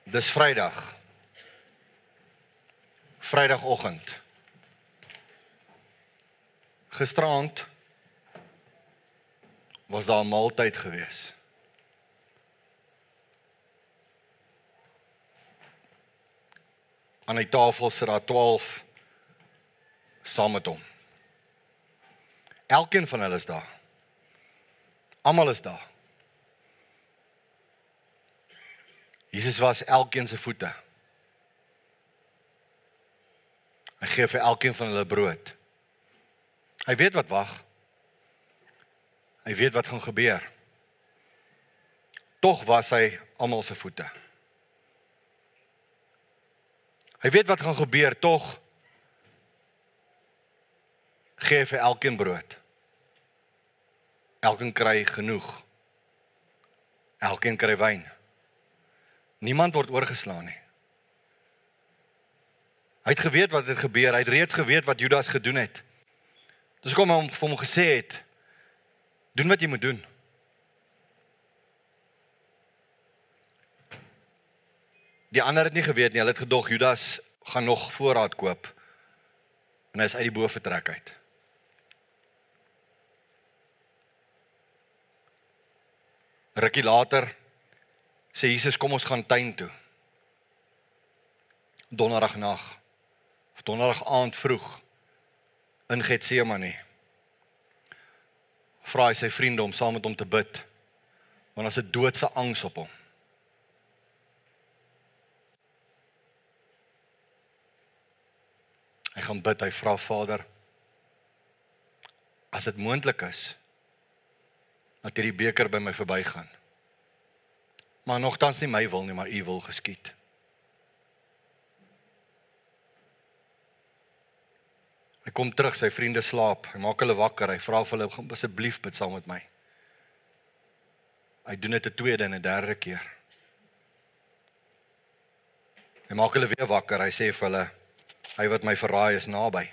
Dis Vrydag. Vrydagoggend. Gisteraand was daar 'n maaltyd gewees. Aan die tafel sit daar 12 saam met hom. Elkeen van hulle is daar. Almal is daar. Jesus was elkeen se voete. Hy gee vir elkeen van hulle brood. Hy weet wat wag. Hy weet wat gaan gebeur. Tog was hy almal se voete. Hy weet wat gaan gebeur, tog gee hy vir elkeen brood. Elkeen kry genoeg. Elkeen kry wyn. Niemand word oorgeslaan nie. Hy het geweet wat het gebeur, hy het reeds geweet wat Judas gedoen het. Dus kom hy vir hom gesê het, doen wat jy moet doen. Die ander het nie geweet nie, hulle het gedog Judas gaan nog voorraad koop en hy is uit die boot vertrek uit. Rukkie later sê Jesus, kom ons gaan tuin toe. Donderdagnag of donderdag aand vroeg in Getsemane. Vra hy sy vriende om saam met hom te bid, want as 'n doodse angs op hom. Hy gaan bid, hy vra Vader, as dit moontlik is, dat hierdie beker by my verbygaan. Maar nogtans nie my wil nie, maar u wil geskied. Hy kom terug, sy vriende slaap, hy maak hulle wakker, hy vra vir hulle, asseblief bid saam met my. Hy doen dit 'n tweede en 'n derde keer. Hy maak hulle weer wakker, hy sê vir hulle, hy wat my verraai is naby.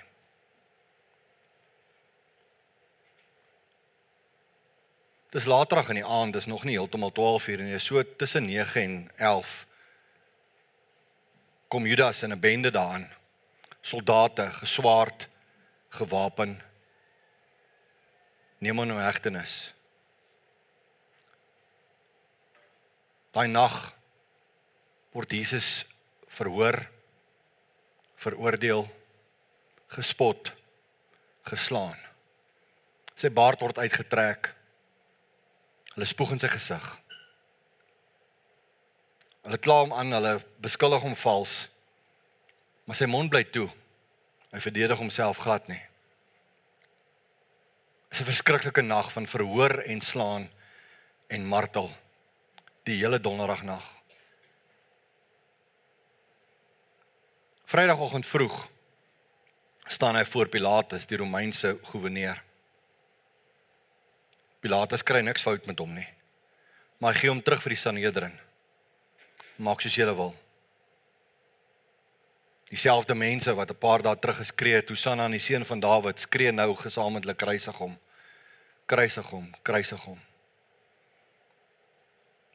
Dis laterig in die aand, dis nog nie heeltemal 12 uur nie, so tussen 9 en 11 kom Judas en 'n bende daaraan. Soldate, geswaard, gewapen, neem hom in hegtenis. Daai nag word Jesus verhoor, veroordeel, gespot, geslaan. Sy baard word uitgetrek. Hulle spoeg in sy gesig. Hulle kla hom aan, hulle beskuldig hom vals, maar sy mond bly toe. Hy verdedig homself glad nie. Dit is 'n verskriklike nag van verhoor en slaan en martel, die hele donderdagnag. Vrydagoggend vroeg staan hy voor Pilatus, die Romeinse goewerneur. Pilatus kry niks fout met hom nie, maar hy gee hom terug vir die Sanhedrin. Maak soos julle wil. Dieselfde mense wat 'n paar dae terug geskree het, Hosanna aan die seun van Dawid, skree nou gesamentlik, kruisig hom, kruisig hom, kruisig hom.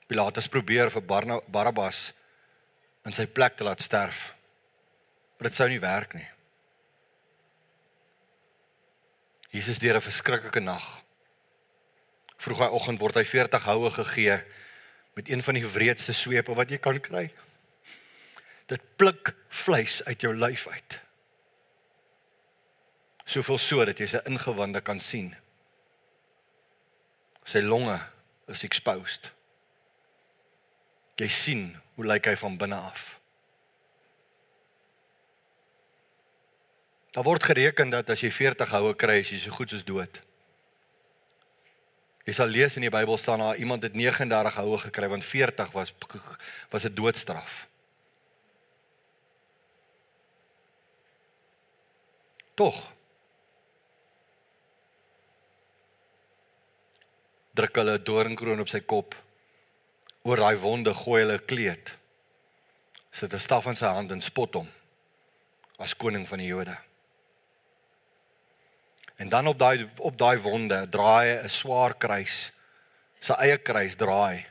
Pilatus probeer vir Barabbas in sy plek te laat sterf, maar dit sou nie werk nie. Jesus deur 'n verskriklike nag. Vroeg hy oggend word hy 40 houe gegee met een van die wreedste swepe wat jy kan kry. Dit pluk vleis uit jou lyf uit. Soveel so dat jy sy ingewande kan sien. Sy longe is exposed. Jy sien hoe lyk hy van binne af. Daar word gereken dat as jy 40 houe kry, is jy so goed soos dood. Jy sal lees in die Bybel staan daar, iemand het 39 houe gekry, want 40 was 'n doodstraf. Tog druk hulle 'n doringkroon op sy kop, oor daai wonde gooi hulle 'n kleed, sit 'n staf in sy hand en spot hom as koning van die Jode. En dan op daai wonde draai hy 'n swaar kruis, sy eie kruis draai.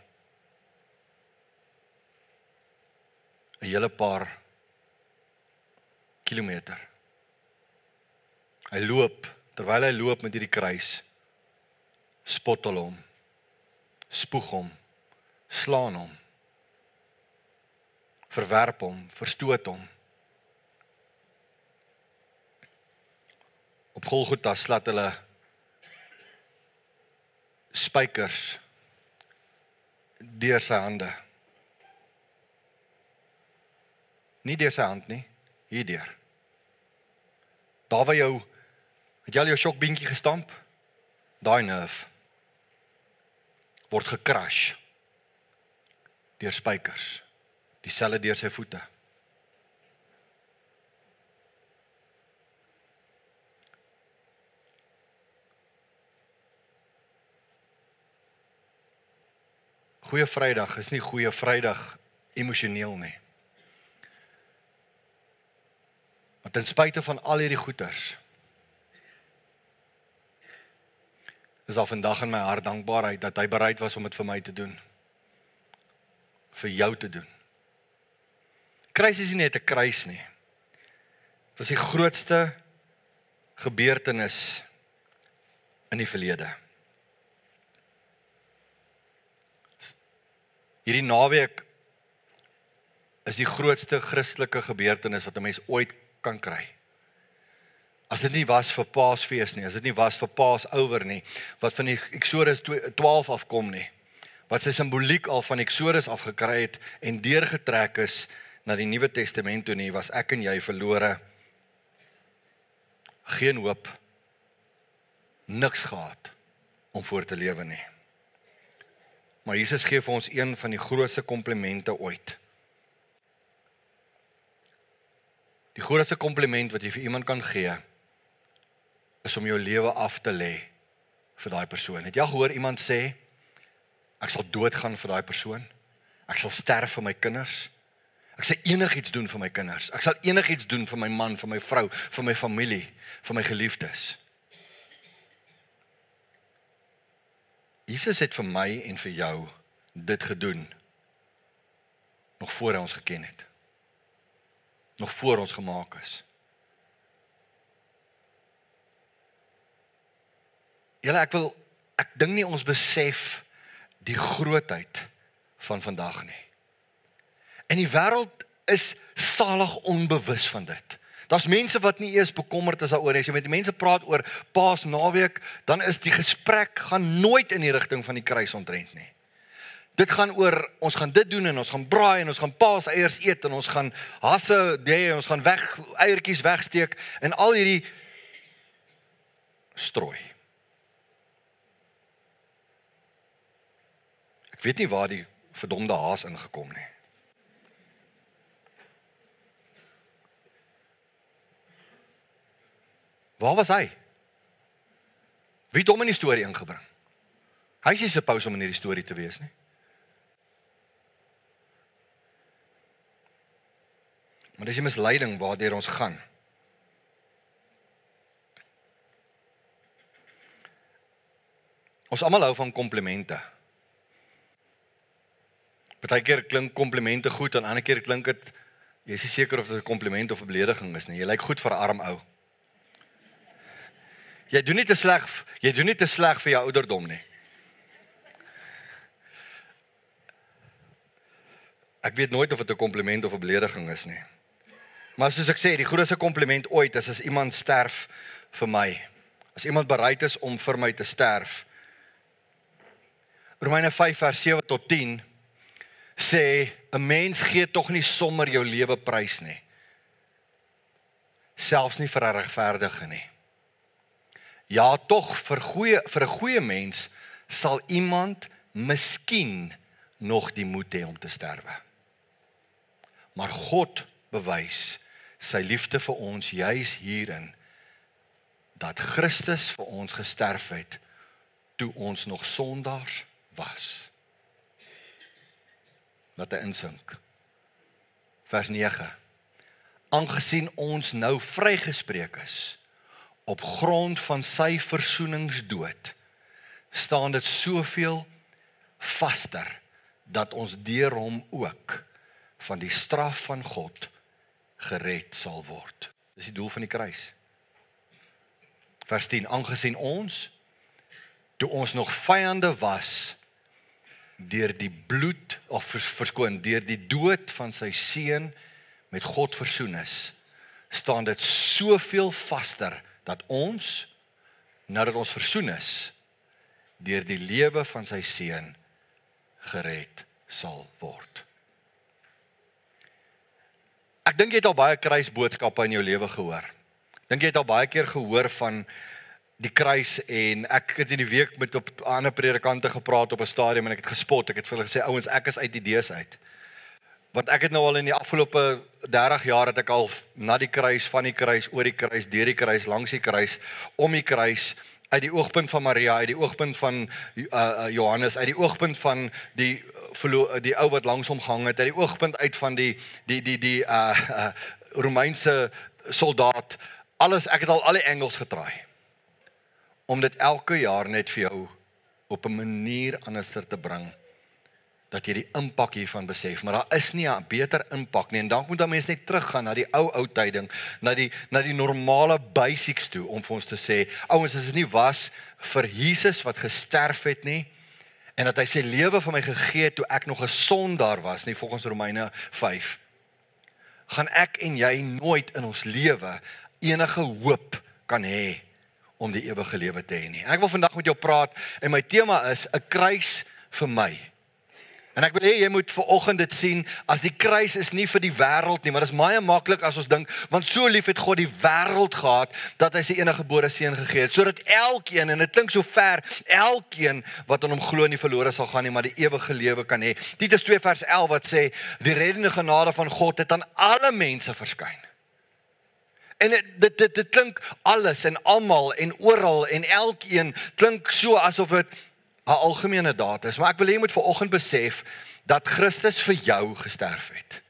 'n hele paar kilometer. Hy loop, terwyl hy loop met hierdie kruis, spot hulle hom, spoeg hom, slaan hom, verwerp hom, verstoot hom. Op Golgotha slat hulle spykers deur sy hande. Nie deur sy hand nie, hierdeur. Daar waar het jy al jou sjokbeentjie gestamp? Daai nerve word gecrash deur spykers, dieselfde deur sy voete. Goeie Vrydag is nie Goeie Vrydag emosioneel nie. Want ten spyte van al hierdie goeters, is daar vandag in my hart dankbaarheid dat hy bereid was om dit vir my te doen. Vir jou te doen. Kruis is nie net 'n kruis nie. Dit was die grootste gebeurtenis in die verlede. Hierdie naweek is die grootste Christelike gebeurtenis wat 'n mens ooit kan kry. As dit nie was vir Paasfees nie, as dit nie was vir Passover nie, wat van die Eksodus 12 afkom nie, wat sy simboliek al van Eksodus afgekry het en deurgetrek is na die Nuwe Testament toe nie, was ek en jy verlore, geen hoop, niks gehad om voor te lewe nie. Maar Jesus gee vir ons een van die grootste komplimente ooit. Die grootste kompliment wat jy vir iemand kan gee, is om jou lewe af te lê vir daai persoon. Het jy al gehoor iemand sê, ek sal doodgaan vir daai persoon, ek sal sterf vir my kinders, ek sal enigiets doen vir my kinders, ek sal enigiets doen vir my man, vir my vrou, vir my familie, vir my geliefdes. Jesus het vir my en vir jou dit gedoen, nog voor hy ons geken het, nog voor ons gemaak is. Julle, ek dink nie ons besef die grootheid van vandag nie. En die wêreld is salig onbewus van dit. Daar's mense wat nie eers bekommerd is daaroor nie. As jy met die mense praat oor Paasnaweek, dan is die gesprek gaan nooit in die rigting van die kruis omtrent nie. Dit gaan oor, ons gaan dit doen en ons gaan braai en ons gaan paaseiers eet en ons gaan hasse dee en ons gaan eiertjies wegsteek en al hierdie strooi. Ek weet nie waar die verdomde haas ingekom nie. Waar was hy? Wie het hom in die storie ingebring? Hy is nie supposed om in hierdie storie te wees nie. Maar dis die misleiding waardeur ons gaan. Ons almal hou van komplimente. Partykeer klink komplimente goed en ander keer klink dit, jy is nie seker of dit 'n kompliment of 'n belediging is nie. Jy lyk goed vir 'n arm ou. Jy doen nie te sleg vir jou ouderdom nie. Ek weet nooit of dit 'n kompliment of 'n belediging is nie. Maar soos ek sê, die grootste kompliment ooit is as iemand sterf vir my. As iemand bereid is om vir my te sterf. Romeine 5 vers 7 tot 10 sê, 'n mens gee tog nie sommer jou lewe prys nie. Selfs nie vir 'n regverdige nie. Ja, tog vir 'n goeie mens sal iemand miskien nog die moed hê om te sterwe. Maar God bewys sy liefde vir ons juis hierin, dat Christus vir ons gesterf het, toe ons nog sondaars was. Laat hy insink. Vers 9. Aangesien ons nou vrygespreek is, op grond van sy versoeningsdood, staan dit soveel vaster, dat ons deur hom ook van die straf van God gered sal word. Dis die doel van die kruis. Vers 10, aangesien ons, toe ons nog vyande was, deur die bloed, of verskoon, deur die dood van sy seun met God versoen is, staan dit soveel vaster, dat ons, nadat ons versoen is, deur die lewe van sy seun gered sal word. Ek dink jy het al baie kruisboodskappe in jou lewe gehoor. Dink jy het al baie keer gehoor van die kruis, en ek het in die week met op ander predikante gepraat op 'n stadium en ek het gespot, ek het vir hulle gesê, ouens, ek is uit idees uit. Want ek het nou al in die afgelope 30 jaar het ek al na die kruis, van die kruis, oor die kruis, deur die kruis, langs die kruis, om die kruis, uit die oogpunt van Maria, uit die oogpunt van Johannes, uit die oogpunt van die ou wat langs hom gehang het, uit die oogpunt uit van die Romeinse soldaat, alles, ek het al alle angles getraai, om dit elke jaar net vir jou op 'n manier anderster te bring, dat jy die impak hiervan besef, maar daar is nie 'n beter impak nie, en dan moet dan mense net teruggaan na die ou tyding, na die normale basics toe, om vir ons te sê, ouens, as dit nie was vir Jesus wat gesterf het nie, en dat hy sy lewe vir my gegee het, toe ek nog 'n sondaar was nie, volgens Romeine 5, gaan ek en jy nooit in ons lewe enige hoop kan hê, om die ewige lewe te hê nie. En ek wil vandag met jou praat, en my tema is, 'n kruis vir my. En ek wil hê, jy moet vanoggend dit sien, as die kruis is nie vir die wêreld nie, maar dit is baie maklik as ons dink, want so lief het God die wêreld gehad, dat hy sy enige gebore seun gegee het, sodat elkeen, en dit klink so ver, elkeen wat aan hom glo nie verlore sal gaan nie, maar die ewige lewe kan hê. Titus 2 vers 11 wat sê, die reddende genade van God het aan alle mense verskyn. En dit klink alles en almal en oral en elkeen klink so asof dit 'n algemene daad is, maar ek wil hê jy moet vanoggend besef dat Christus vir jou gesterf het.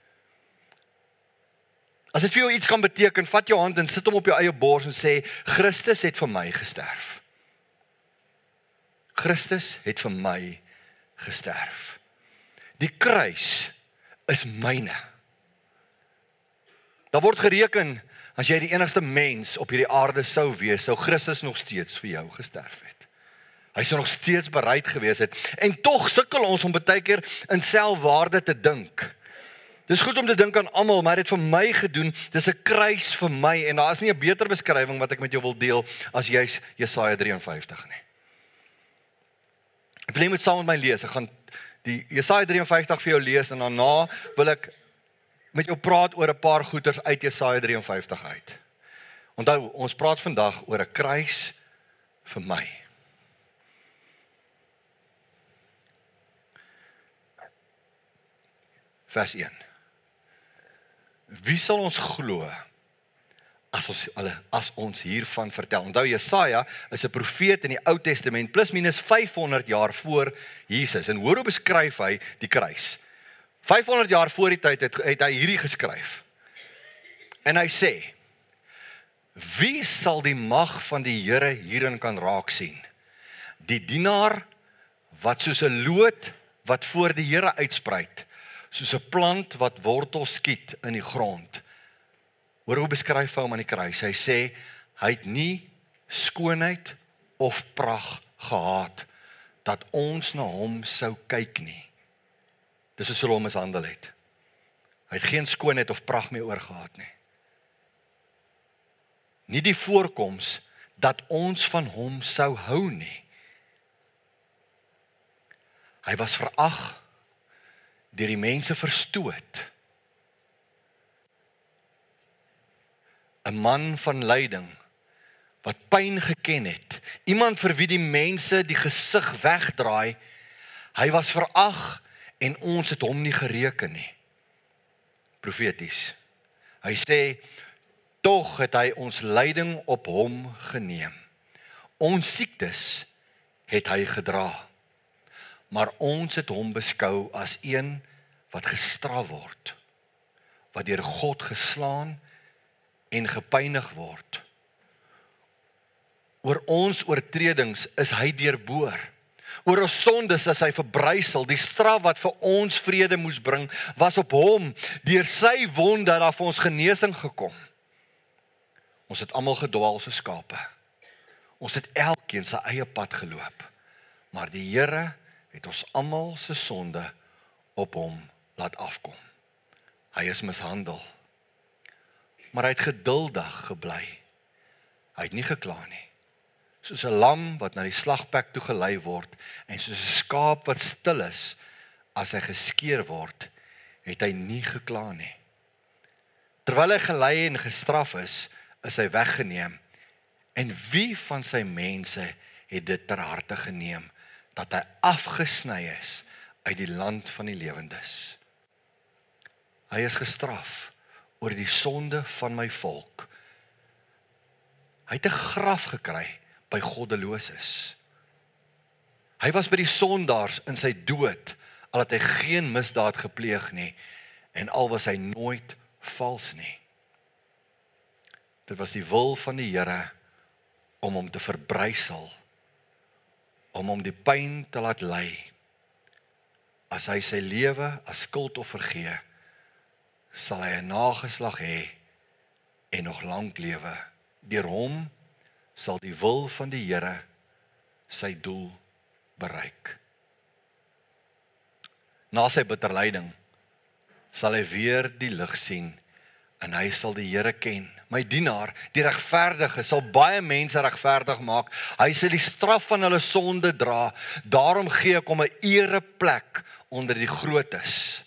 As dit vir jou iets kan beteken, vat jou hand en sit hom op jou eie bors en sê, Christus het vir my gesterf. Christus het vir my gesterf. Die kruis is myne. Daar word gereken, as jy die enigste mens op hierdie aarde sou wees, sou Christus nog steeds vir jou gesterf het. Hy sou nog steeds bereid gewees het. En tog sukkel ons om baie keer in selfwaarde te dink. Dis goed om te dink aan almal, maar dit vir my gedoen, dis 'n kruis vir my, en daar is nie 'n beter beskrywing wat ek met jou wil deel, as juis Jesaja 53 nie. Ek wil jy moet saam met my lees, ek gaan die Jesaja 53 vir jou lees, en daarna wil ek met jou praat oor 'n paar goeters uit Jesaja 53 uit. Onthou, ons praat vandag oor 'n kruis vir my. Vers 1. Wie sal ons glo as ons hiervan vertel? Onthou, Jesaja is 'n profeet in die Ou Testament, plus minus 500 jaar voor Jesus. En hoor hoe beskryf hy die kruis. 500 jaar voor die tyd het hy hierdie geskryf. En hy sê, wie sal die mag van die Here hierin kan raak sien? Die dienaar wat soos 'n loot wat voor die Here uitspruit, soos 'n plant wat wortels skiet in die grond. Hoor hoe beskryf hy hom aan die kruis. Hy sê, hy het nie skoonheid of pragt gehad, dat ons na hom sou kyk nie. Dis as hulle hom mishandel het. Hy het geen skoonheid of pragt meer oorgehad nie. Nie die voorkoms, dat ons van hom sou hou nie. Hy was verag, deur die mense verstoot. 'n man van lyding, wat pyn geken het. Iemand vir wie die mense die gesig wegdraai. Hy was verag en ons het hom nie gereken nie. Profeties. Hy sê, tog het hy ons lyding op hom geneem. Ons siektes het hy gedra. Maar ons het hom beskou as een wat gestraf word, wat deur God geslaan en gepynig word. Oor ons oortredings is hy deurboor, Oor ons sondes is hy verbrysel. Die straf wat vir ons vrede moes bring, was op hom. Deur sy wonde het daar vir ons genesing gekom. Ons het almal gedwaal soos skape. Ons het elkeen sy eie pad geloop. Maar die Here het ons almal se sonde op hom laat afkom. Hy is mishandel. Maar hy het geduldig gebly. Hy het nie gekla nie. Soos 'n lam wat na die slagplek toe gelei word en soos 'n skaap wat stil is as hy geskeer word, het hy nie gekla nie. Terwyl hy gelei en gestraf is hy weggeneem. En wie van sy mense het dit ter harte geneem dat hy afgesny is uit die land van die lewendes? Hy is gestraf oor die sonde van my volk. Hy het 'n graf gekry by goddeloses. Hy was by die sondaars in sy dood, al het hy geen misdaad gepleeg nie, en al was hy nooit vals nie. Dit was die wil van die Here om hom te verbrysel, om hom die pyn te laat ly. As hy sy lewe as skuldoffer gee, sal hy 'n nageslag hê en nog lank lewe. Deur hom sal die wil van die Here sy doel bereik. Na sy bitter lyding sal hy weer die lig sien en hy sal die Here ken. My dienaar, die regverdige, sal baie mense regverdig maak. Hy sal die straf van hulle sonde dra. Daarom gee ek hom 'n ereplek onder die grootes.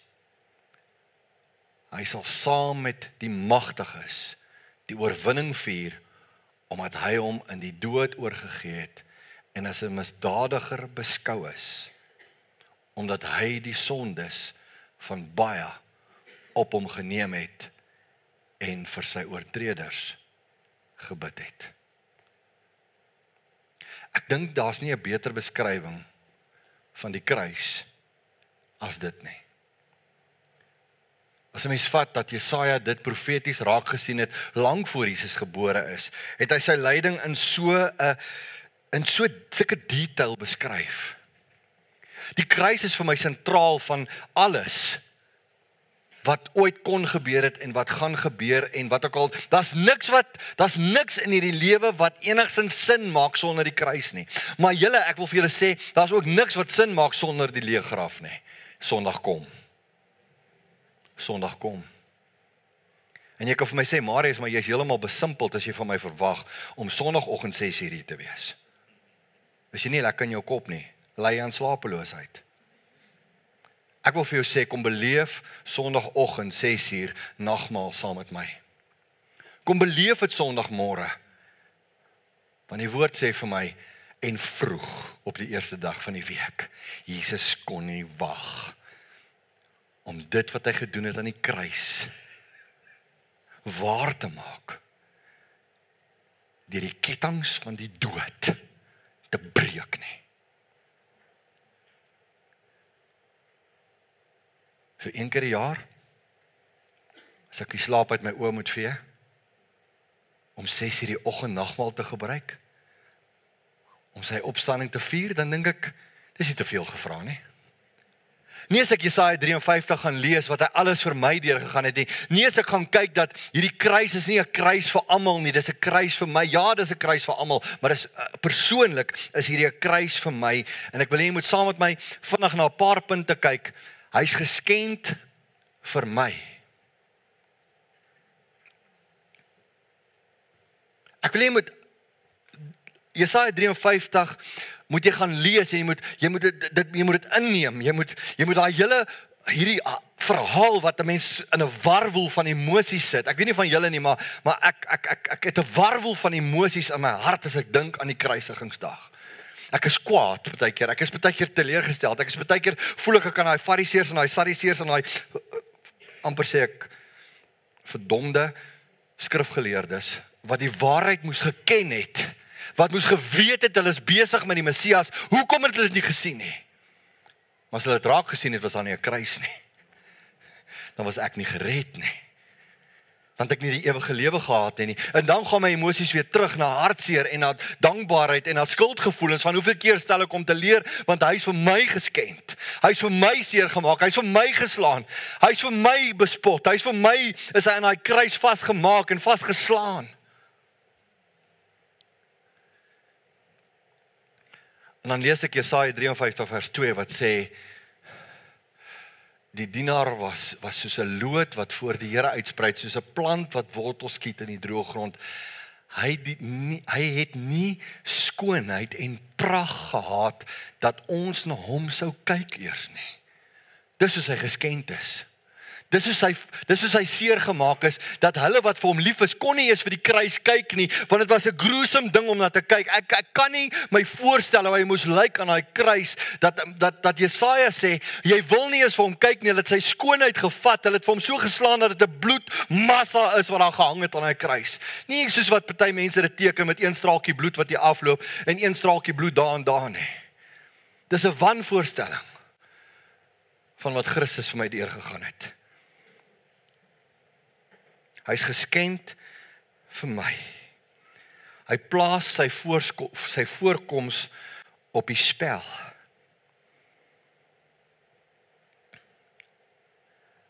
Hy sal saam met die magtiges die oorwinning vier, omdat hy hom in die dood oorgegee het en as 'n misdadiger beskou is, omdat hy die sondes van baie op hom geneem het en vir sy oortreders gebid het. Ek dink daar's nie 'n beter beskrywing van die kruis as dit nie. As 'n mens vat dat Jesaja dit profeties raak gesien het, lank voor Jesus gebore is, het hy sy lyding in sulke detail beskryf. Die kruis is vir my sentraal van alles wat ooit kon gebeur het en wat gaan gebeur en wat ook al. Daar's niks in hierdie lewe wat enigsins sin maak sonder die kruis nie. Maar ek wil vir julle sê, daar's ook niks wat sin maak sonder die leë graf nie. Sondag kom. En jy kan vir my sê, Marius, maar jy's heeltemal besimpeld as jy van my verwag om Sondagoggend 6:00 hier te wees. Is jy nie lekker in jou kop nie? Ly aan slapeloosheid. Ek wil vir jou sê, kom beleef Sondagoggend 6:00 nagmaal saam met my. Kom beleef dit Sondagmôre. Want die woord sê vir my, en vroeg op die eerste dag van die week, Jesus kon nie wag om dit wat hy gedoen het aan die kruis waar te maak, deur die kettinge van die dood te breek nie. So 1 keer 'n jaar, as ek die slaap uit my oë moet vee, om 6:00 die oggend nagmaal te gebruik, om sy opstanding te vier, dan dink ek, dis nie te veel gevra nie. Nie as ek Jesaja 53 gaan lees, wat hy alles vir my deurgegaan het nie. Nie as ek gaan kyk dat hierdie kruis is nie 'n kruis vir almal nie, dis 'n kruis vir my. Ja, dis 'n kruis vir almal, maar dis persoonlik is hierdie 'n kruis vir my. En ek wil hê jy moet saam met my vinnig na 'n paar punte kyk. Hy's geskenk vir my. Ek wil hê jy moet Jesaja 53 moet jy gaan lees en jy moet dit inneem. Jy moet daai hierdie verhaal wat 'n mens in 'n warwoel van emosies sit. Ek weet nie van julle nie, maar ek het 'n warwoel van emosies in my hart as ek dink aan die kruisigingsdag. Ek is kwaad baie keer. Ek is baie keer teleurgesteld. Ek is baie keer voel ek kan daai fariseërs en daai sadduseërs en daai amper sê ek verdomde skrifgeleerdes wat die waarheid moes geken het. Wat moes geweet het, hulle is besig met die Messias, hoekom het hulle dit nie gesien nie? Maar as hulle dit raak gesien het, was daar nie 'n kruis nie. Dan was ek nie gered nie. dan het ek nie die ewige lewe gehad nie. En dan gaan my emosies weer terug na hartseer en na dankbaarheid en na skuldgevoelens van hoeveel keer stel ek om te leer, want hy is vir my geskend. Hy is vir my seer gemaak, hy is vir my geslaan, hy is vir my bespot, hy is vir my, is hy aan daai kruis vasgemaak en vasgeslaan. En dan lees ek Jesaja 53 vers 2 wat sê, die dienaar was soos 'n loot wat voor die Here uitspruit, soos 'n plant wat wortels skiet in die droë grond. Hy het nie skoonheid en pragt gehad dat ons na hom sou kyk eers nie. Dis soos hy geskend is. Dis soos hy seer gemaak is, dat hulle wat vir hom lief is, kon nie eens vir die kruis kyk nie, want dit was 'n gruesome ding om na te kyk. Ek kan nie my voorstel hoe hy moes lyk aan daai kruis, dat Jesaja sê, jy wil nie eens vir hom kyk nie, hulle het sy skoonheid gevat, hulle het vir hom so geslaan dat dit 'n bloedmassa is wat daar gehang het aan daai kruis. Nie soos wat party mense dit teken met een straaltjie bloed wat jy afloop, en een straaltjie bloed daar en daar nie. Dis 'n wanvoorstelling van wat Christus vir my deurgegaan het. Hy is geskend vir my. Hy plaas sy voorkoms op die spel.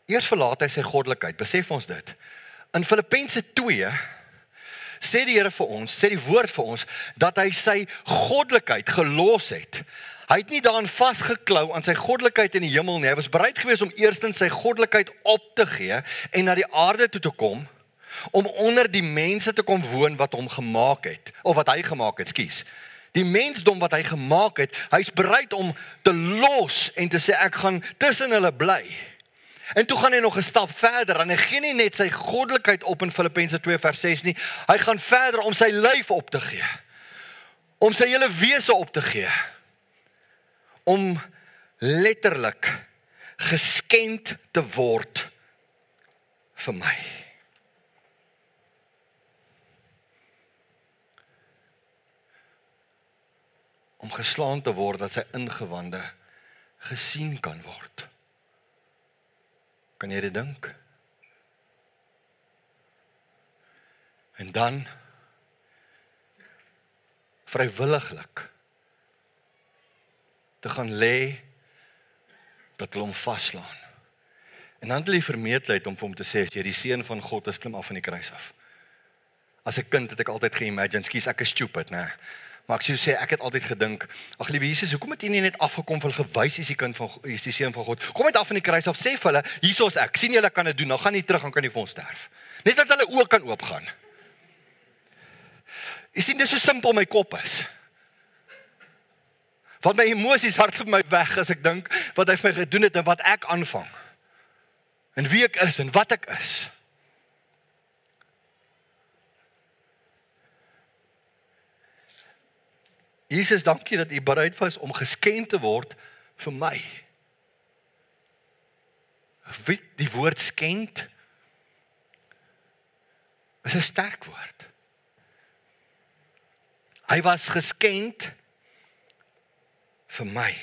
Eers verlaat hy sy goddelikheid, besef ons dit. In Filippense 2 sê die Here vir ons, sê die woord vir ons, dat hy sy goddelikheid gelos het. Hy het nie daaraan vasgeklou aan sy goddelikheid in die hemel nie. Hy was bereid geweest om eerstens sy goddelikheid op te gee en na die aarde toe te kom, om onder die mense te kom woon wat hom gemaak het, of wat hy gemaak het, skus. Die mensdom wat hy gemaak het, hy is bereid om te los en te sê, ek gaan tussen hulle bly. En toe gaan hy nog 'n stap verder, en hy gee nie net sy goddelikheid op in Filippense 2 vers 6 nie, hy gaan verder om sy lyf op te gee, om sy hele wese op te gee, om letterlik geskend te word vir my. Om geslaan te word dat sy ingewande gesien kan word. Kan jy dit dink? En dan vrywilliglik te gaan lê dat hulle hom vaslaan. En dan het hulle die vermetelheid om vir hom te sê, as jy die seun van God is, klim af van die kruis af. As 'n kind het ek altyd geimagine, skus, ek is stupid, né? Maar ek sê, ek het altyd gedink, ag liewe Jesus, hoekom het U nie net afgekom vir hulle gewys, is die kind van God, is die seun van God. Kom net af van die kruis af, sê vir hulle, hierso is ek, sien julle kan dit doen, nou gaan nie terug, dan kan jy vir ons sterf. Net dat hulle oë kan oopgaan. Jy sien, dis so simpel my kop is. Want my emosies hardloop my weg as ek dink wat hy vir my gedoen het en wat ek aanvang. En wie ek is en wat ek is. Jesus, dankie dat U bereid was om geskend te word vir my. Weet die woord skend is 'n sterk woord. Hy was geskend vir my.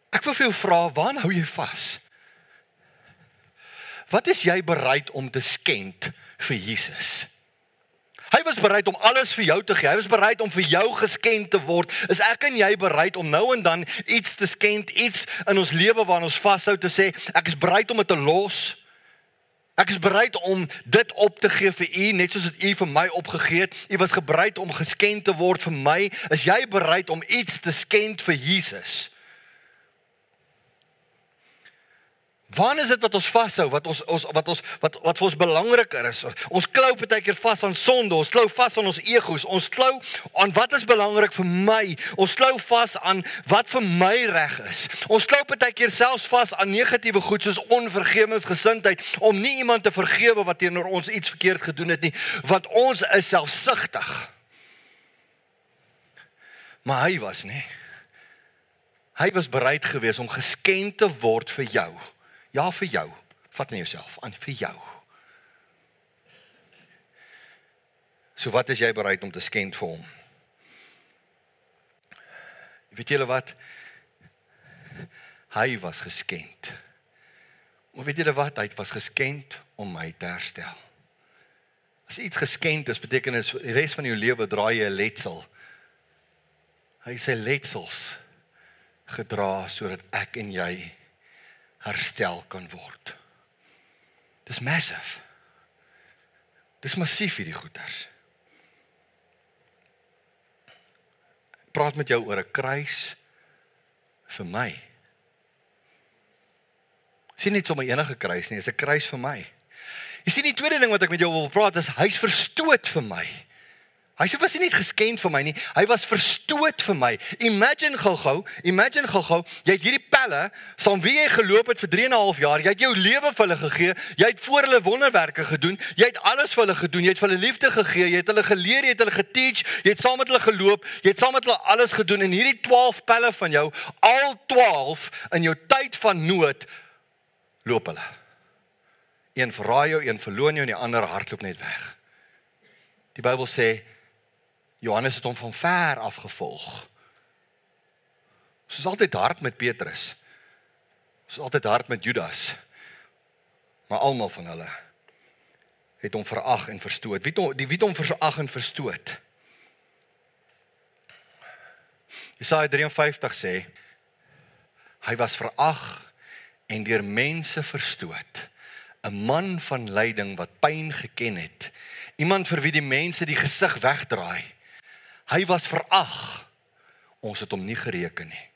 Ek wil vir jou vra, waaraan hou jy vas? Wat is jy bereid om te skend vir Jesus? Hy was bereid om alles vir jou te gee. Hy was bereid om vir jou geskend te word. Is ek en jy bereid om nou en dan iets te skend, iets in ons lewe waaraan ons vashou, te sê, ek is bereid om dit te los. Ek is bereid om dit op te gee vir U, net soos wat U vir my opgegee het. U was bereid om geskend te word vir my. Is jy bereid om iets te skend vir Jesus? Waar is dit wat ons vashou, wat vir ons belangriker is? Ons klou partykeer vas aan sonde, ons klou vas aan ons egos, ons klou aan wat is belangrik vir my, ons klou vas aan wat vir my reg is. Ons klou partykeer selfs vas aan negatiewe goed soos onvergewensgesindheid, om nie iemand te vergewe wat teenoor ons iets verkeerd gedoen het nie, want ons is selfsugtig. Maar hy was nie. Hy was bereid geweest om geskend te word vir jou. Ja, vir jou. Vat in jouself aan, vir jou. So wat is jy bereid om te skend vir hom? Weet julle wat? Hy was geskend Maar weet julle wat? Hy was geskend om my te herstel. As iets geskend is, beteken dit die res van jou lewe draai jy 'n letsel. Hy sê letsels gedra sodat ek en jy herstel kan word. Dis massive. Dis massief hierdie goeters. Ek praat met jou oor 'n kruis vir my. Sien net sommer enige kruis nie, is 'n kruis vir my. Jy sien die tweede ding wat ek met jou wil praat is hy's verstoot vir my. Hy was nie net geskend vir my nie, hy was verstoot vir my. Imagine gou-gou, jy het hierdie pelle, saam wie jy geloop het vir 3,5 jaar, jy het jou lewe vir hulle gegee, jy het voor hulle wonderwerke gedoen, jy het alles vir hulle gedoen, jy het vir hulle liefde gegee, jy het hulle geleer, jy het hulle geteach, jy het saam met hulle geloop, jy het saam met hulle alles gedoen, en hierdie 12 pelle van jou, al 12 in jou tyd van nood, loop hulle. Een verraai jou, een verloon jou, en die ander hardloop net weg. Die Bybel sê, Johannes het hom van ver af gevolg. Soos altyd hard met Petrus. Soos altyd hard met Judas. Maar almal van hulle het hom verag en verstoot. Wie het hom verag en verstoot? Jesaja 53 sê, hy was verag en deur mense verstoot. 'n man van lyding wat pyn geken het. Iemand vir wie die mense die gesig wegdraai. Hy was verag. Ons het hom nie gereken nie.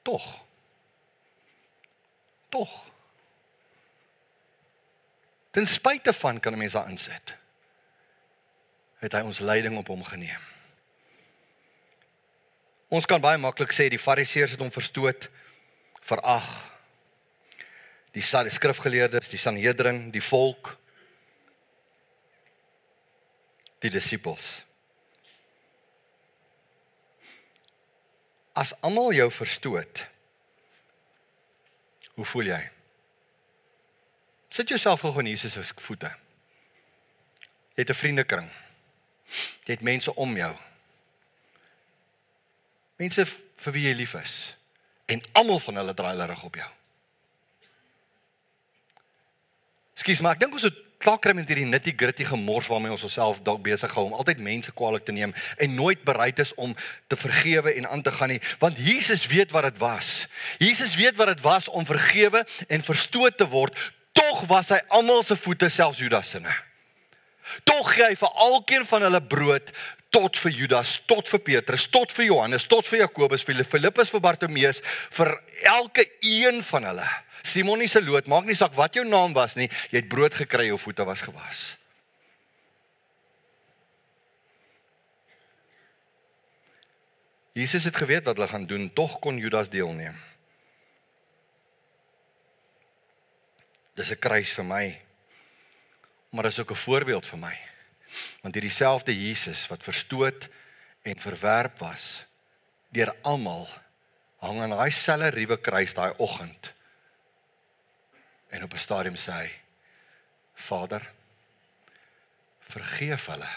Tog. Ten spyte van, kan 'n mens daar insit, het hy ons lyding op hom geneem. Ons kan baie maklik sê, die Fariseërs het hom verstoot, verag. Die skrifgeleerdes, die Sanhedrin, die volk, die disippels. As almal jou verstoot, hoe voel jy? Sit jouself gou in Jesus se voete. Jy het 'n vriendekring. Jy het mense om jou. Mense vir wie jy lief is. En almal van hulle draai hulle rug op jou. Ekskuus, maar ek dink ons moet klaar kry met hierdie nitty-gritty gemors waarmee ons onsself dalk besig hou om altyd mense kwaadlik te neem en nooit bereid is om te vergewe en aan te gaan nie, want Jesus weet wat dit was. Jesus weet wat dit was om vergewe en verstoot te word. Tog was hy almal se voete, selfs Judas se. Tog gee hy vir alkeen van hulle brood, tot vir Judas, tot vir Petrus, tot vir Johannes, tot vir Jakobus, vir Filippus, vir Bartimeus, vir elke een van hulle. Simon nie se loot, maak nie saak wat jou naam was nie, jy het brood gekry, jou voete was gewas. Jesus het geweet wat hulle gaan doen, tog kon Judas deelneem. Dis 'n kruis vir my, maar dis ook 'n voorbeeld vir my. Want hierdie selfde Jesus wat verstoot en verwerp was deur almal, hang aan daai selfe ruwe kruis daai oggend. En op 'n stadium sê hy, Vader, vergeef hulle,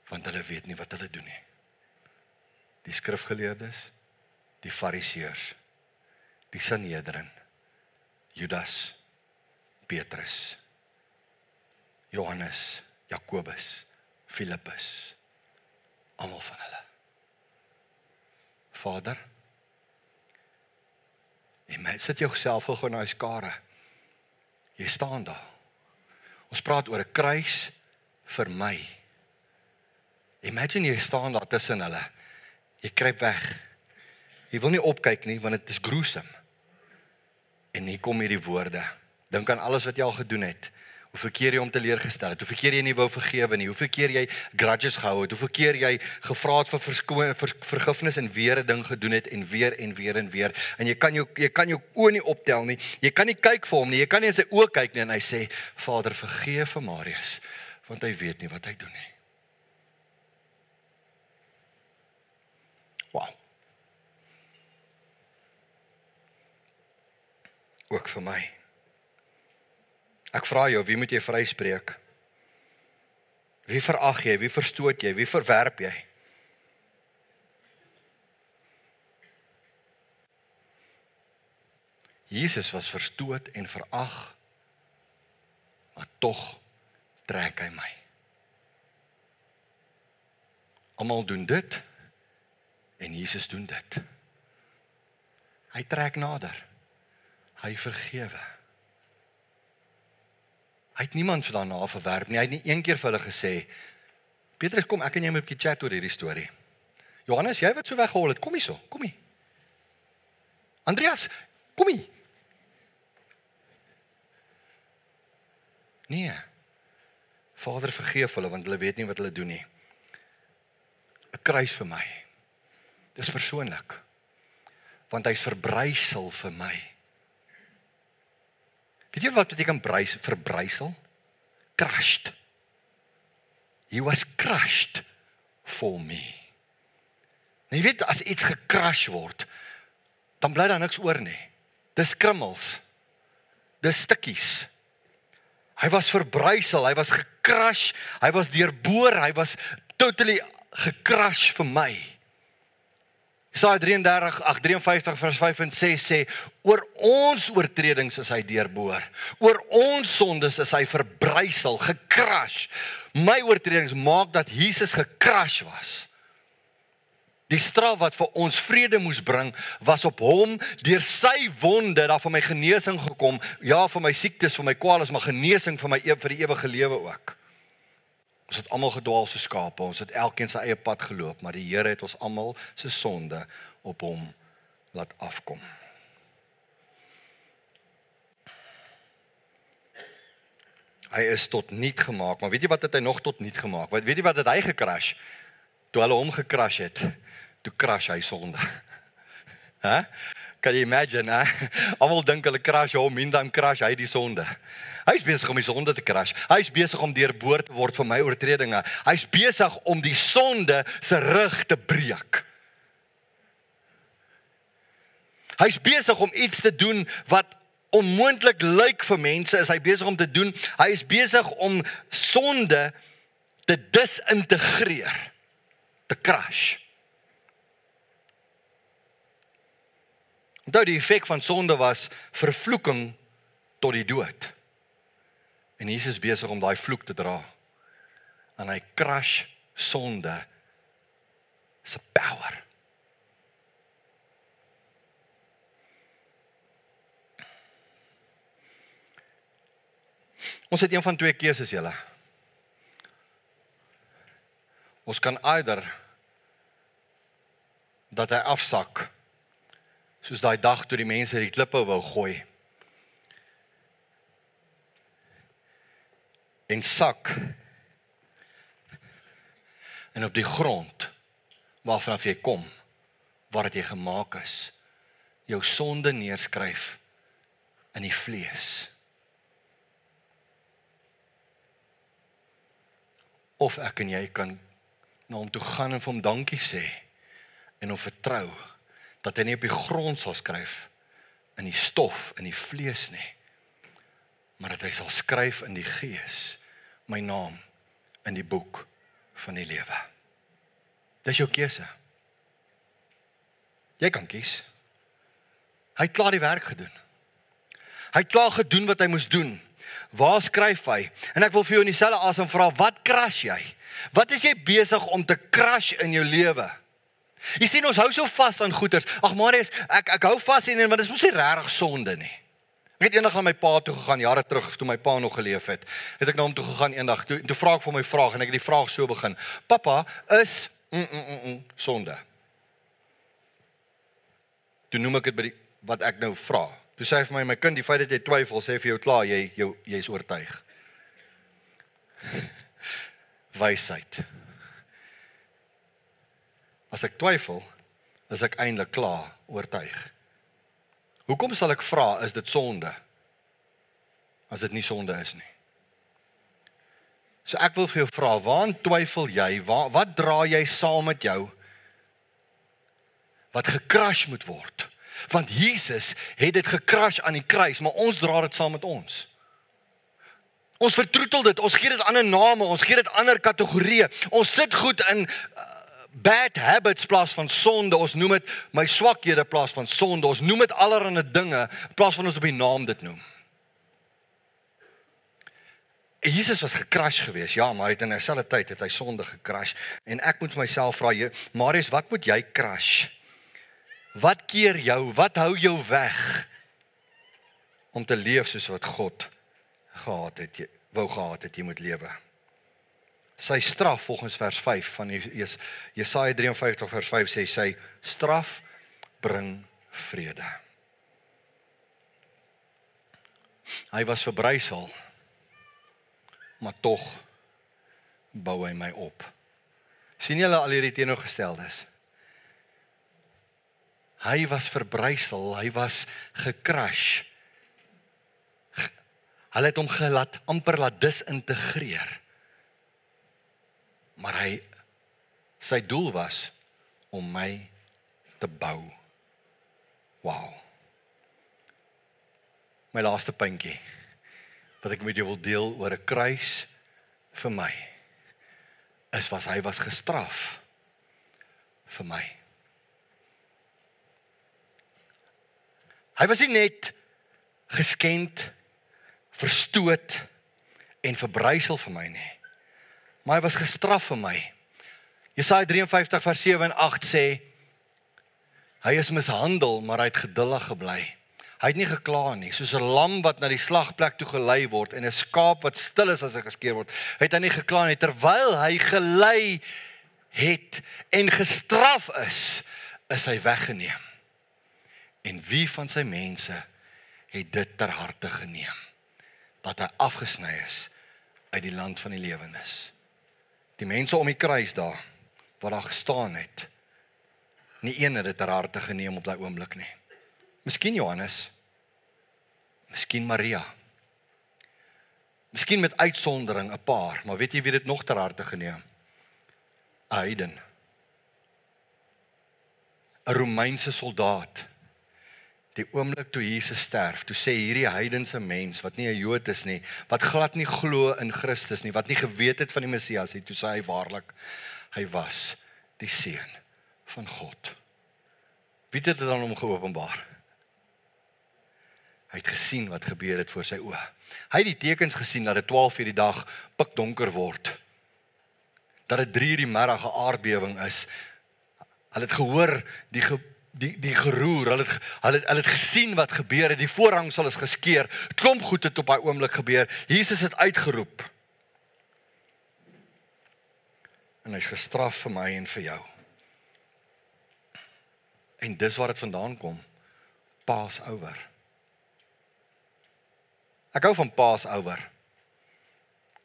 want hulle weet nie wat hulle doen nie. Die skrifgeleerdes, die Fariseërs, die Sanhedrin, Judas, Petrus, Johannes, Jakobus, Filippus, almal van hulle. Vader, en sit jouself gou in daai skare. Jy staan daar. Ons praat oor 'n kruis vir my. Imagine jy staan daar tussen hulle. Jy kruip weg. Jy wil nie opkyk nie, want dit is gruesome. En hier kom hierdie woorde. Dink aan alles wat jy al gedoen het. Hoeveel keer jy hom teleurgestel het, hoeveel keer jy nie wou vergewe nie, hoeveel keer jy grudges gehou het, hoeveel keer jy gevra het vir vergifnis en weer 'n ding gedoen het en weer en weer en weer. En jy kan jou oë nie optel nie. Jy kan nie kyk vir hom nie. Jy kan nie in sy oë kyk nie en hy sê, Vader, vergeef vir Marius, want hy weet nie wat hy doen nie. Wow. Ook vir my. Ek vra jou, wie moet jy vryspreek? Wie verag jy? Wie verstoot jy? Wie verwerp jy? Jesus was verstoot en verag, maar tog trek hy my. Almal doen dit, en Jesus doen dit. Hy trek nader. Hy vergewe. Hy het niemand daarna verwerp nie. Hy het nie een keer vir hulle gesê, Petrus, kom, ek en jy moet 'n bietjie chat oor hierdie storie. Johannes, jy wat so weggehol het, kom hierso, kom hier. Andreas, kom hier. Nee. Vader, vergeef hulle, want hulle weet nie wat hulle doen nie. 'n Kruis vir my. Dis persoonlik. Want hy's verbrysel vir my. Weet jy wat beteken verbrysel? Crushed. He was crushed for me. Nou jy weet, as iets gecrush word, dan bly daar niks oor nie. Dis krummels. Dis stukkies. Hy was verbrysel, hy was gecrush, hy was deurboor, hy was totally gecrush vir my. Jesaja 53 vers 5 en 6 sê, oor ons oortredings is hy deurboor, oor ons sondes is hy verbrysel, gecrush. My oortredings maak dat Jesus gecrush was. Die straf wat vir ons vrede moes bring, was op hom, deur sy wonde, daar van my genesing gekom, ja, vir my siektes, vir my kwales, maar genesing vir die ewige lewe ook. Ons het almal gedwaal soos skape, ons het elkeen sy eie pad geloop, maar die Here het ons almal se sonde op hom laat afkom. Hy is tot niet gemaak, maar weet jy wat het hy nog tot niet gemaak? Weet jy wat het hy gecrash? Toe hulle hom gecrash het, toe crash hy sonde. Kan jy imagine, almal dink hulle crash hom, meantime crash hy die sonde. Hy is besig om die sonde te crash. Hy is besig om deurboor te word vir my oortredinge. Hy is besig om die sonde se rug te breek. Hy is besig om iets te doen wat onmoontlik lyk vir mense, is hy besig om te doen. Hy is besig om sonde te disintegreer, te crash. Onthou, die effek van sonde was vervloeking tot die dood. En Jesus is besig om daai vloek te dra. En hy crush sonde se power. Ons het een van twee keuses, julle. Ons kan either dat hy afsak, soos daai dag toe die mense die klippe wou gooi, en sak, en op die grond, waarvanaf jy kom, waar het jy gemaak is, jou sonde neerskryf in die vlees. Of ek en jy kan na hom toe gaan en vir hom dankie sê, en hom vertrou, dat hy nie op die grond sal skryf, in die stof, in die vlees nie, maar dat hy sal skryf in die gees, my naam, in die boek van die lewe. Dis jou keuse. Jy kan kies. Hy het klaar die werk gedoen. Hy het klaar gedoen wat hy moes doen. Waar skryf hy? En ek wil vir jou in dieselfde asem vra, wat crash jy? Wat is jy besig om te crash in jou lewe? Jy sien, ons hou so vas aan goeders. Ag Marius, ek hou vas in, want dit is mos nie regtig sonde nie. Ek het eendag na my pa toe gegaan, jare terug, toe my pa nog geleef het. Het ek na hom toe gegaan eendag, toe vra ek vir my vraag, en ek het die vraag so begin. Papa, is sonde? Toe noem ek dit by wat ek nou vra. Toe sê hy vir my kind, die feit dat jy twyfel, sê vir jou klaar, jy is oortuig. Wysheid. As ek twyfel, is ek eintlik klaar oortuig. Hoekom sal ek vra, is dit sonde? As dit nie sonde is nie. So ek wil vir jou vra, waarin twyfel jy? Wat dra jy saam met jou? Wat gecrash moet word? Want Jesus het dit gecrash aan die kruis, maar ons dra dit saam met ons. Ons vertroetel dit, ons gee dit ander name, ons gee dit ander kategorieë. Ons sit goed in bad habits plaas van sonde, ons noem dit my swakhede plaas van sonde, ons noem dit allerlei dinge, plaas van ons op die naam dit noem. Jesus was gecrash geweest, ja, maar hy het in dieselfde tyd het hy sonde gecrash. En ek moet myself vra, Marius, wat moet jy crash? Wat keer jou, wat hou jou weg om te leef soos wat God wou gehad het, jy moet lewe? Sy straf volgens vers 5 van Jesaja 53 vers 5 sê, sy straf bring vrede. Hy was verbrysel, maar tog bou hy my op. Sien julle al hierdie teenoorgesteldes? Hy was verbrysel, hy was gecrash. Hulle het hom amper laat disintegreer. Maar sy doel was om my te bou. Wow. My laaste puntjie, wat ek met jou wil deel oor 'n kruis vir my, hy was gestraf vir my. Hy was nie net geskend, verstoot en verbrysel vir my nie, maar hy was gestraf vir my. Jesaja 53 vers 7 en 8 sê, hy is mishandel, maar hy het geduldig gebly. Hy het nie gekla nie, soos 'n lam wat na die slagplek toe gelei word en 'n skaap wat stil is as hy geskeer word, het hy nie gekla nie, terwyl hy gelei het en gestraf is hy weggeneem. En wie van sy mense het dit ter harte geneem, dat hy afgesny is uit die land van die lewendes. Die mense om die kruis daar, waar daar gestaan het, nie een het dit ter harte geneem op daai oomblik nie. Miskien Johannes, miskien Maria, miskien met uitsondering 'n paar, maar weet jy wie dit nog ter harte geneem? 'n heiden, 'n Romeinse soldaat. Die oomblik toe Jesus sterf, toe sê hierdie heidense mens, wat nie 'n Jood is nie, wat glad nie glo in Christus nie, wat nie geweet het van die Messias nie, toe sê hy waarlik, hy was die seun van God. Wie het dit aan hom geopenbaar? Hy het gesien wat gebeur het voor sy oë. Hy het die tekens gesien dat dit 12 uur die dag pikdonker word. Dat dit 3 uur die middag 'n aardbewing is. Hulle het gehoor die geroer, hulle het gesien wat gebeur het, die voorhangsel is geskeur, klomp goed het op daai oomblik gebeur, Jesus het uitgeroep. En hy's gestraf vir my en vir jou. En dis waar dit vandaan kom, Passover. Ek hou van Passover.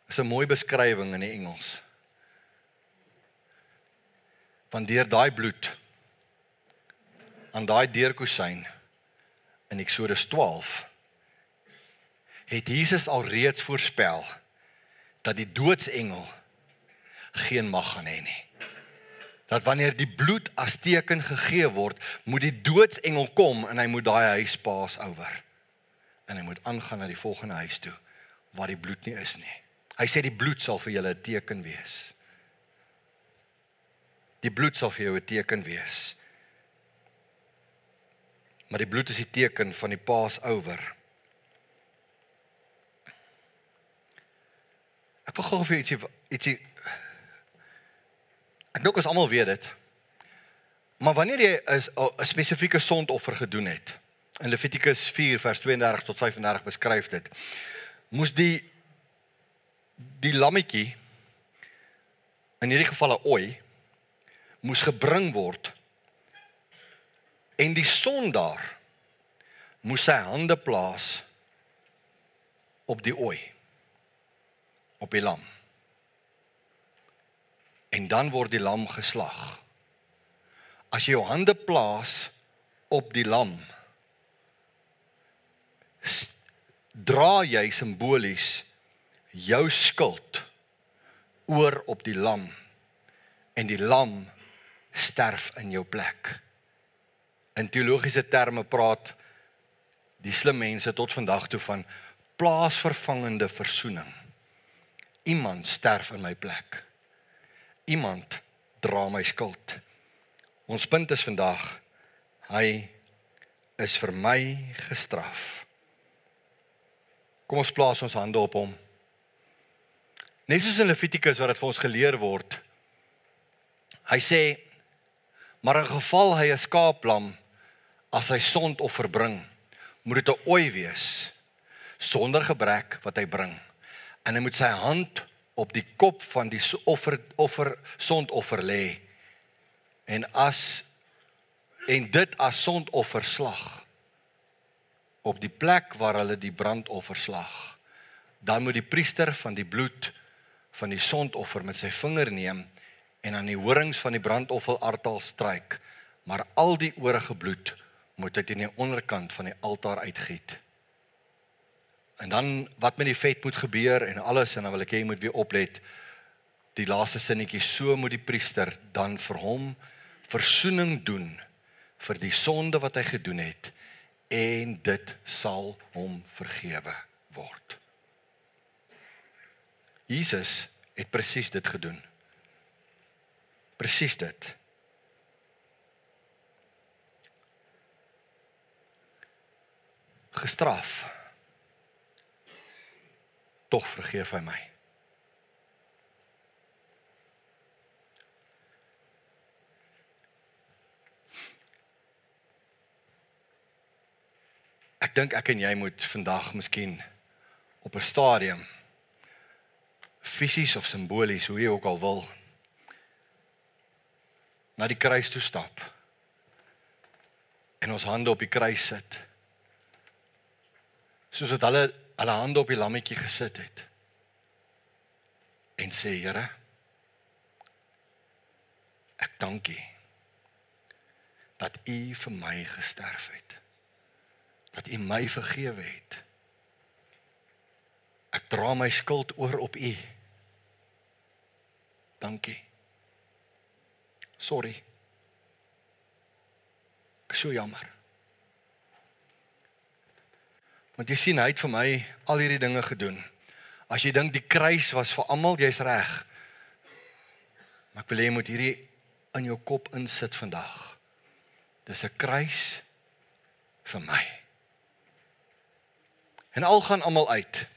Dis 'n mooi beskrywing in die Engels. Want deur daai bloed, aan daai deurkusyn in Eksodus 12, het Jesus alreeds voorspel dat die doodsengel geen mag gaan hê nie. Dat wanneer die bloed as teken gegee word, moet die doodsengel kom en hy moet daai huis Passover. En hy moet aangaan na die volgende huis toe, waar die bloed nie is nie. Hy sê die bloed sal vir julle 'n teken wees. Die bloed sal vir jou 'n teken wees. Maar die bloed is die teken van die Passover. Ek wil gou vir ietsie ek dink ons almal weet dit. Maar wanneer jy 'n spesifieke sondoffer gedoen het, in Levitikus 4 vers 32 tot 35 beskryf dit, moes die lammetjie, in hierdie geval 'n ooi, moes gebring word, en die sondaar moes sy hande plaas op die ooi, op die lam. En dan word die lam geslag. As jy jou hande plaas op die lam, dra jy simbolies jou skuld oor op die lam, en die lam sterf in jou plek. In teologiese terme praat die slim mense tot vandag toe van plaasvervangende versoening. Iemand sterf in my plek. Iemand dra my skuld. Ons punt is vandag, hy is vir my gestraf. Kom ons plaas ons hande op hom. Net soos in Levitikus wat dit vir ons geleer word. Hy sê, maar in geval hy 'n skaaplam as hy sondoffer bring, moet dit 'n ooi wees, sonder gebrek wat hy bring. En hy moet sy hand op die kop van die sondoffer lê. En dit as sondoffer slag op die plek waar hulle die brandoffer slag. Dan moet die priester van die bloed van die sondoffer met sy vinger neem en aan die horings van die brandofferaltaar stryk, maar al die oorige bloed moet hy teen die onderkant van die altaar uitgiet. En dan wat met die vet moet gebeur en alles, en dan wil ek hê jy moet weer oplet, die laaste sinnetjie, so moet die priester dan vir hom versoening doen vir die sonde wat hy gedoen het, en dit sal hom vergewe word. Jesus het presies dit gedoen. Presies dit. Gestraf. Tog vergeef hy my. Ek dink ek en jy moet vandag miskien op 'n stadium, fisies of simbolies, hoe jy ook al wil, na die kruis toe stap en ons hande op die kruis sit, soos wat hulle hande op die lammetjie gesit het, en sê, Here, ek dank U dat U vir my gesterf het, dat U my vergewe het. Ek dra my skuld oor op U. Dankie. Sorry. Ek is so jammer. Want jy sien, hy het vir my al hierdie dinge gedoen. As jy dink die kruis was vir almal, jy's reg. Maar ek wil hê jy moet hierdie in jou kop insit vandag. Dis 'n kruis vir my. En al gaan almal uit,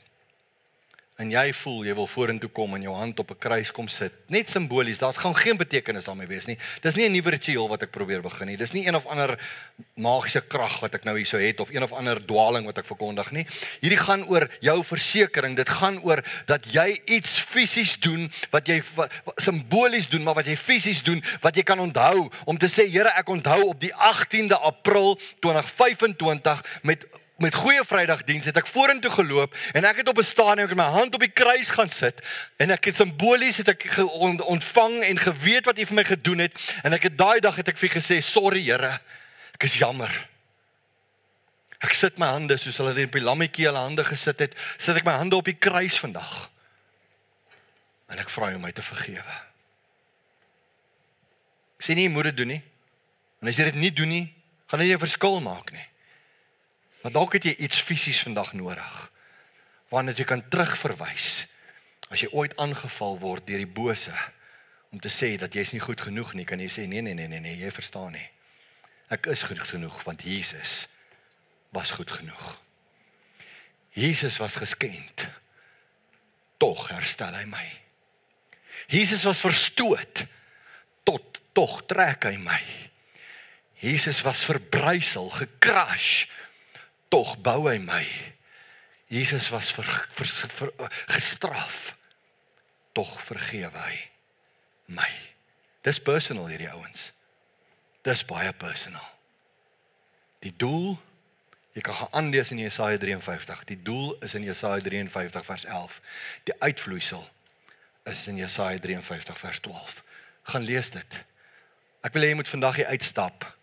en jy voel, jy wil vorentoe kom en jou hand op 'n kruis kom sit, net simbolies, daar gaan geen betekenis daarmee wees nie. Dis nie 'n nuwe ritueel wat ek probeer begin nie. Dis nie een of ander magiese krag wat ek nou hierso het, of een of ander dwaling wat ek verkondig nie. Hierdie gaan oor jou versekering, dit gaan oor dat jy iets fisies doen, wat jy simbolies doen, maar wat jy fisies doen, wat jy kan onthou, om te sê, Here, ek onthou op die 18de April 2025, met Goeie Vrydagdiens het ek vorentoe geloop en ek het op 'n stadium met my hand op die kruis gaan sit en ek het simbolies ontvang en geweet wat U vir my gedoen het, en ek het daai dag het ek vir gesê, sorry Here, ek is jammer. Ek sit my hande soos hulle op die lammetjie hulle hande gesit het, sit ek my hande op die kruis vandag. En ek vra U om my te vergewe. Ek sê nie jy moet dit doen nie. En as jy dit nie doen nie, gaan dit nie 'n verskil maak nie. Maar dalk het jy iets fisies vandag nodig, waarna jy kan terugverwys, as jy ooit aangeval word deur die bose, om te sê dat jy is nie goed genoeg nie, kan jy sê, nee, jy verstaan nie. Ek is goed genoeg, want Jesus was goed genoeg. Jesus was geskend, tog herstel hy my. Jesus was verstoot, tog trek hy my. Jesus was verbrysel, gekrash, tog bou hy my. Jesus was gestraf, tog vergewe hy my. Dis personal hierdie ouens. Dis baie personal. Die doel, jy kan gaan aanlees in Jesaja 53. Die doel is in Jesaja 53 vers 11. Die uitvloeisel is in Jesaja 53 vers 12. Gaan lees dit. Ek wil hê jy moet vandag hier uitstap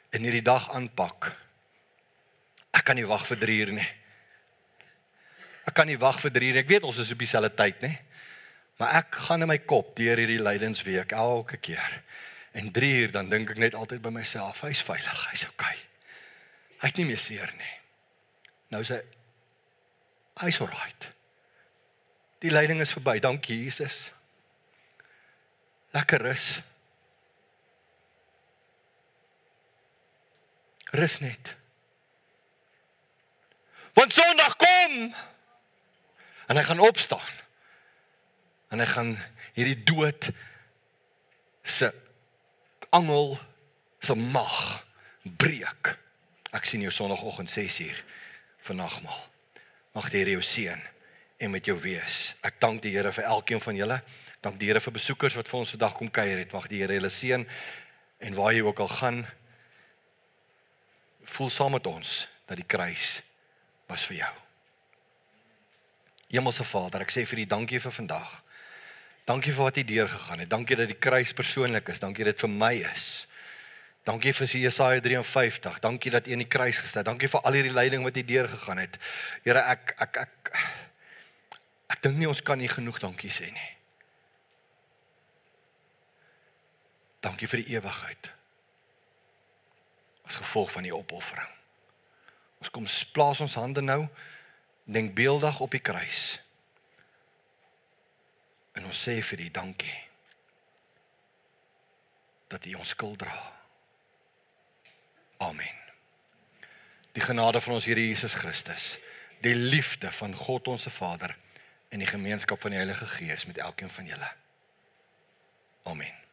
en hierdie dag aanpak. Ek kan nie wag vir 3 uur nie. Ek kan nie wag vir 3 uur. Ek weet ons is op dieselfde tyd, nie? Maar ek gaan in my kop deur hierdie lydensweek elke keer. En 3 uur dan dink ek net altyd by myself, hy's veilig, hy's okay. Hy het nie meer seer nie. Nou sê hy's alright. Die lyding is verby. Dankie Jesus. Lekker rus. Rus net. Want Sondag kom, en hy gaan opstaan, en hy gaan hierdie dood se angel se mag breek. Ek sien jou Sondagoggend 6:00 vir nagmaal. Mag die Here jou seën en met jou wees. Ek dank die Here vir elkeen van julle. Dank die Here vir besoekers wat vir ons vandag kom kuier het. Mag die Here julle seën en waar jy ook al gaan, voel saam met ons dat die kruis was vir jou. Hemelse Vader, ek sê vir die dankie vir vandag. Dankie vir wat jy deurgegaan het. Dankie dat die kruis persoonlik is. Dankie dat dit vir my is. Dankie vir Jesaja 53. Dankie dat jy in die kruis gestaan het. Dankie vir al hierdie lyding wat jy deurgegaan het. Here, ek dink nie ons kan nie genoeg dankie sê nie. Dankie vir die ewigheid. As gevolg van die opoffering. Ons kom plaas ons hande nou, denkbeeldig op die kruis. En ons sê vir die dankie, dat U ons skuld dra. Amen. Die genade van ons Here Jesus Christus, die liefde van God ons Vader, en die gemeenskap van die Heilige Gees met elkeen van julle. Amen.